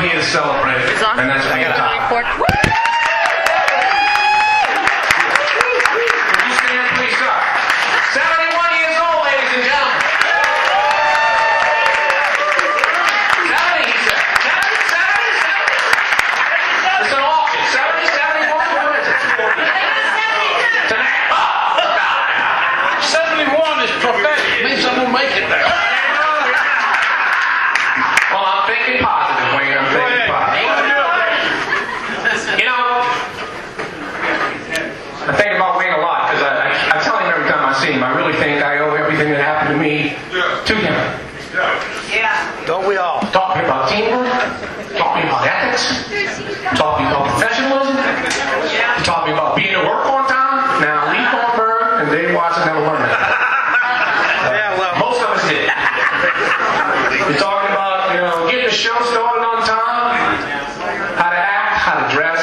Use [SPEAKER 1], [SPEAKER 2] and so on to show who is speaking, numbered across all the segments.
[SPEAKER 1] here to celebrate it, and that's Wayne Cox. Would you stand, please, sir? 71 years old, ladies and gentlemen. 70, he said. 70. It's an auction. 70, 71, what is it? 71 is prophetic. It means someone will make it there. Well, I'm thinking positive, Wayne. I'm thinking positive. You know, I think about Wayne a lot because I tell him every time I see him, I really think I owe everything that happened to me to him.
[SPEAKER 2] Yeah.
[SPEAKER 3] Don't we all?
[SPEAKER 1] Taught me about teamwork, taught me about ethics, taught me about professionalism, taught me about being at work on time. Now, Lafon and Dave Watson never learned that. Most of us did. We're talking about, getting the show started on time, how to act, how to dress,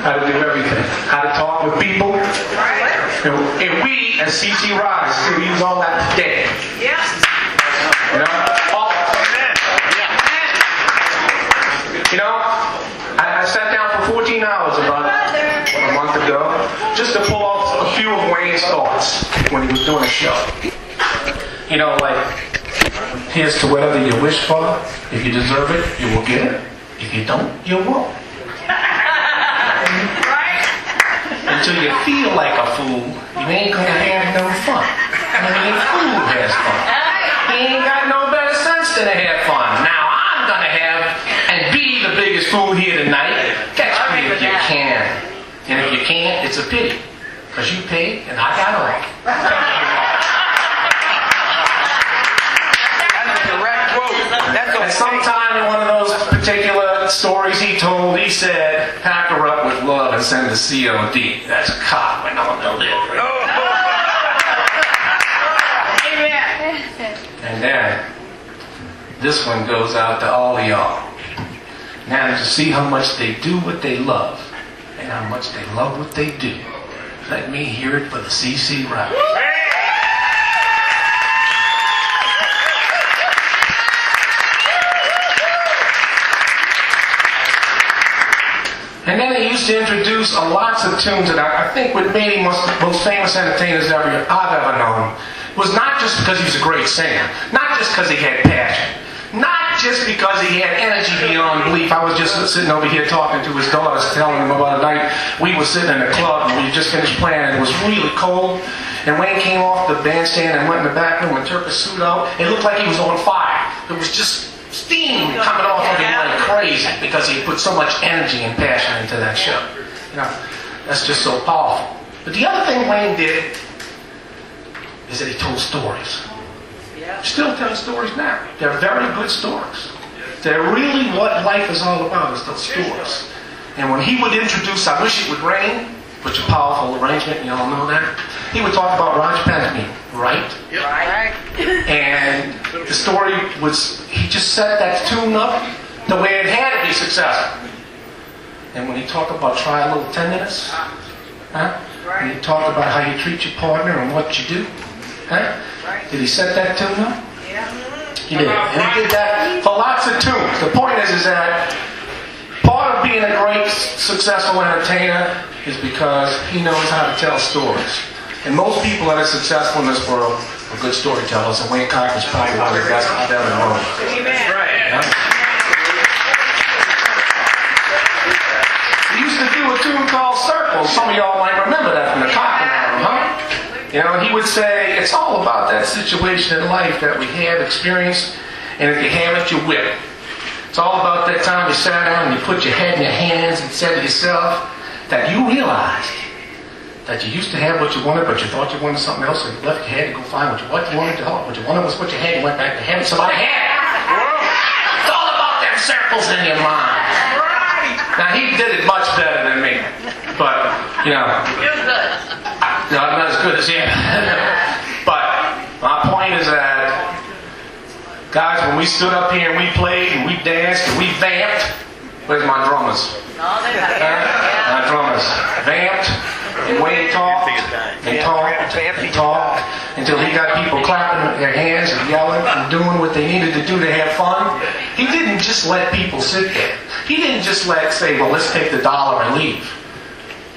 [SPEAKER 1] how to do everything, how to talk with people. And we, as CC Rise, still use all that today. I sat down for 14 hours about a month ago just to pull off a few of Wayne's thoughts when he was doing a show. Here's to whatever you wish for. If you deserve it, you will get it. If you don't, you won't. Until you feel like a fool, you ain't gonna have no fun. Only a fool has fun. He ain't got no better sense than to have fun. Now I'm gonna have and be the biggest fool here tonight. Catch me if you can. And if you can't, it's a pity. Because you paid and I got off. And sometime in one of those particular stories he told, he said, pack her up with love and send the COD. That's a cop and on the lip. And then, this one goes out to all of y'all. Now to see how much they do what they love and how much they love what they do, let me hear it for the CC Rise. And then he used to introduce lots of tunes that I think would maybe most famous entertainers I've ever known. It was not just because he was a great singer, not just because he had passion, not just because he had energy beyond belief. I was just sitting over here talking to his daughters, telling them about a night we were sitting in a club and we just finished playing and it was really cold. And Wayne came off the bandstand and went in the back room and took his suit out. It looked like he was on fire. It was just steam coming off of him like crazy because he put so much energy and passion into that show. That's just so powerful. But the other thing Wayne did is that he told stories. Still telling stories now. They're very good stories. They're really what life is all about, is those stories. And when he would introduce I Wish It Would Rain, which is a powerful arrangement, you all know that, he would talk about Roger Pennsmead, right?
[SPEAKER 2] Right.
[SPEAKER 1] And the story was, he just set that tune up the way it had to be successful. And when he talked about try a little tenderness, and he talked about how you treat your partner and what you do, did he set that tune up?
[SPEAKER 2] Yeah.
[SPEAKER 1] He did. And he did that for lots of tunes. The point is that part of being a great, successful entertainer is because he knows how to tell stories. And most people that are successful in this world are good storytellers, and Wayne Cox is probably one of the best I've ever known.
[SPEAKER 2] Amen.
[SPEAKER 1] He used to do a tune called Circles. Some of y'all might remember that from the Cochran album, huh? He would say, it's all about that situation in life that we have experienced, and if you have it, you whip. It's all about that time you sat down and you put your head in your hands and said to yourself that you realized that you used to have what you wanted, but you thought you wanted something else, and you left your head to go find what you wanted. What you wanted was what you had, and went back to having somebody had. It's all about them circles in your mind. Now, he did it much better than me, but,
[SPEAKER 2] You're good.
[SPEAKER 1] not as good as him. But my point is that, guys, when we stood up here and we played and we danced and we vamped, where's my drummers?
[SPEAKER 2] No, they're not.
[SPEAKER 1] My drummers vamped, And Wayne talked and talked and talked until he got people clapping their hands and yelling and doing what they needed to do to have fun. He didn't just let people sit there. He didn't just say, well, let's take the dollar and leave.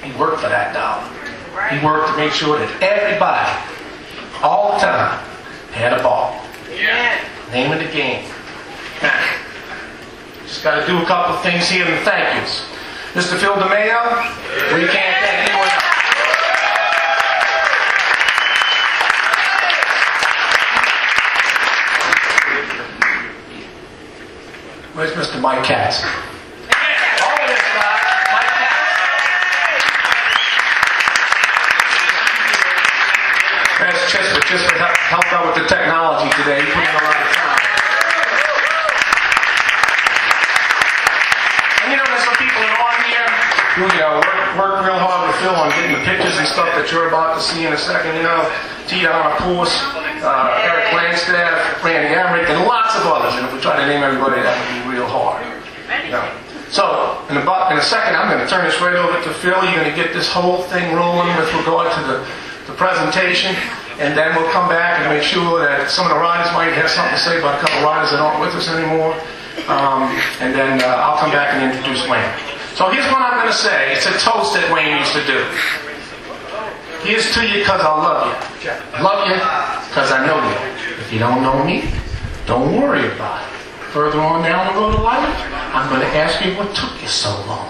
[SPEAKER 1] He worked for that dollar. He worked to make sure that everybody, all the time, had a ball.
[SPEAKER 2] Yeah.
[SPEAKER 1] Name of the game. Just got to do a couple of things here and thank yous. Mr. Phil DeMayo, we can't thank you enough. Where's Mr. Mike Katz? Just helped out with the technology today. He put in a lot of time. And there's some people that are on here who, work real hard with Phil on getting the pictures and stuff that you're about to see in a second. Tita on a course, Eric Landstaff, Randy Emmerich, and lots of others. And if we try to name everybody, that would be real hard. So, in a second, I'm going to turn this right over to Phil. You're going to get this whole thing rolling with regard to the presentation. And then we'll come back and make sure that some of the riders might have something to say about a couple of riders that aren't with us anymore. And then I'll come back and introduce Wayne. So here's what I'm going to say. It's a toast that Wayne used to do. Here's to you because I love you. I love you because I know you. If you don't know me, don't worry about it. Further on down the road of life, I'm going to ask you what took you so long.